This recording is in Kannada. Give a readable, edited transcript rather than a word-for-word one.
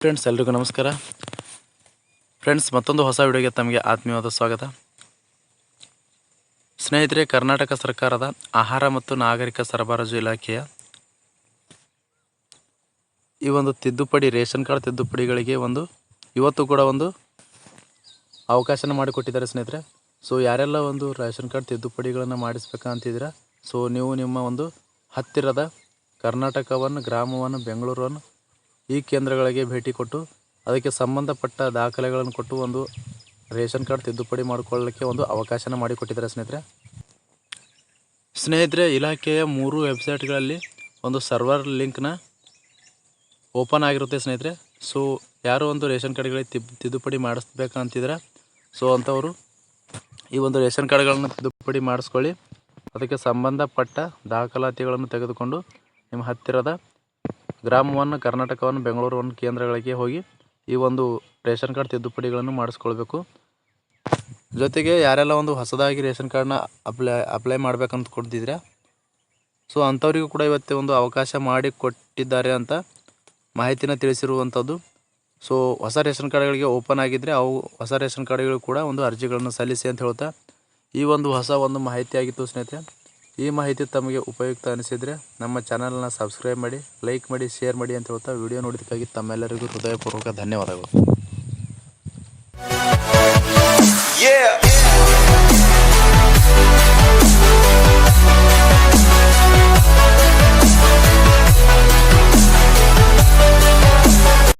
ಫ್ರೆಂಡ್ಸ್ ಎಲ್ರಿಗೂ ನಮಸ್ಕಾರ. ಫ್ರೆಂಡ್ಸ್ ಮತ್ತೊಂದು ಹೊಸ ವಿಡಿಯೋಗೆ ತಮಗೆ ಆತ್ಮೀಯವಾದ ಸ್ವಾಗತ. ಸ್ನೇಹಿತರೆ, ಕರ್ನಾಟಕ ಸರ್ಕಾರದ ಆಹಾರ ಮತ್ತು ನಾಗರಿಕ ಸರಬರಾಜು ಇಲಾಖೆಯ ಈ ಒಂದು ತಿದ್ದುಪಡಿ ರೇಷನ್ ಕಾರ್ಡ್ ತಿದ್ದುಪಡಿಗಳಿಗೆ ಇವತ್ತು ಕೂಡ ಅವಕಾಶನ ಮಾಡಿಕೊಟ್ಟಿದ್ದಾರೆ ಸ್ನೇಹಿತರೆ. ಸೊ ಯಾರೆಲ್ಲ ರೇಷನ್ ಕಾರ್ಡ್ ತಿದ್ದುಪಡಿಗಳನ್ನು ಮಾಡಿಸ್ಬೇಕಂತಿದ್ದೀರಾ, ಸೊ ನೀವು ನಿಮ್ಮ ಹತ್ತಿರದ ಕರ್ನಾಟಕವನ್ನು, ಗ್ರಾಮವನ್ನು, ಬೆಂಗಳೂರನ್ನು ಈ ಕೇಂದ್ರಗಳಿಗೆ ಭೇಟಿ ಕೊಟ್ಟು ಅದಕ್ಕೆ ಸಂಬಂಧಪಟ್ಟ ದಾಖಲೆಗಳನ್ನು ಕೊಟ್ಟು ರೇಷನ್ ಕಾರ್ಡ್ ತಿದ್ದುಪಡಿ ಮಾಡಿಕೊಳ್ಳಲಿಕ್ಕೆ ಅವಕಾಶನ ಮಾಡಿಕೊಟ್ಟಿದ್ದಾರೆ ಸ್ನೇಹಿತರೆ. ಇಲಾಖೆಯ 3 ವೆಬ್ಸೈಟ್ಗಳಲ್ಲಿ ಸರ್ವರ್ ಲಿಂಕ್ನ ಓಪನ್ ಆಗಿರುತ್ತೆ ಸ್ನೇಹಿತರೆ. ಸೊ ಯಾರು ರೇಷನ್ ಕಾರ್ಡ್ಗಳಿಗೆ ತಿದ್ದುಪಡಿ ಮಾಡಿಸ್ಬೇಕಂತಿದ್ರೆ ಸೊ ಅಂಥವರು ಈ ರೇಷನ್ ಕಾರ್ಡ್ಗಳನ್ನು ತಿದ್ದುಪಡಿ ಮಾಡಿಸ್ಕೊಳ್ಳಿ. ಅದಕ್ಕೆ ಸಂಬಂಧಪಟ್ಟ ದಾಖಲಾತಿಗಳನ್ನು ತೆಗೆದುಕೊಂಡು ನಿಮ್ಮ ಹತ್ತಿರದ ಗ್ರಾಮವನ್ನು, ಕರ್ನಾಟಕವನ್ನು, ಬೆಂಗಳೂರನ್ನು ಕೇಂದ್ರಗಳಿಗೆ ಹೋಗಿ ಈ ರೇಷನ್ ಕಾರ್ಡ್ ತಿದ್ದುಪಡಿಗಳನ್ನು ಮಾಡಿಸ್ಕೊಳ್ಬೇಕು. ಜೊತೆಗೆ ಯಾರೆಲ್ಲ ಹೊಸದಾಗಿ ರೇಷನ್ ಕಾರ್ಡ್ನ ಅಪ್ಲೈ ಮಾಡ್ಬೇಕಂತ ಕೊಡ್ತಿದ್ರೆ ಸೊ ಅಂಥವರಿಗೂ ಕೂಡ ಇವತ್ತೇ ಅವಕಾಶ ಮಾಡಿ ಕೊಟ್ಟಿದ್ದಾರೆ ಅಂತ ಮಾಹಿತಿನ ತಿಳಿಸಿರುವಂಥದ್ದು. ಸೊ ಹೊಸ ರೇಷನ್ ಕಾರ್ಡ್ಗಳಿಗೆ ಓಪನ್ ಆಗಿದ್ದರೆ ಅವು ಹೊಸ ರೇಷನ್ ಕಾರ್ಡ್ಗಳು ಕೂಡ ಅರ್ಜಿಗಳನ್ನು ಸಲ್ಲಿಸಿ ಅಂತ ಹೇಳ್ತಾ ಈ ಹೊಸ ಮಾಹಿತಿ ಆಗಿತ್ತು ಸ್ನೇಹಿತರೆ. ಈ ಮಾಹಿತಿ ತಮಗೆ ಉಪಯುಕ್ತ ಅನಿಸಿದರೆ ನಮ್ಮ ಚಾನಲ್ನ ಸಬ್ಸ್ಕ್ರೈಬ್ ಮಾಡಿ, ಲೈಕ್ ಮಾಡಿ, ಶೇರ್ ಮಾಡಿ ಅಂತ ಹೇಳ್ತಾ ವಿಡಿಯೋ ನೋಡಿದ್ದಕ್ಕಾಗಿ ತಮ್ಮೆಲ್ಲರಿಗೂ ಹೃದಯಪೂರ್ವಕ ಧನ್ಯವಾದಗಳು.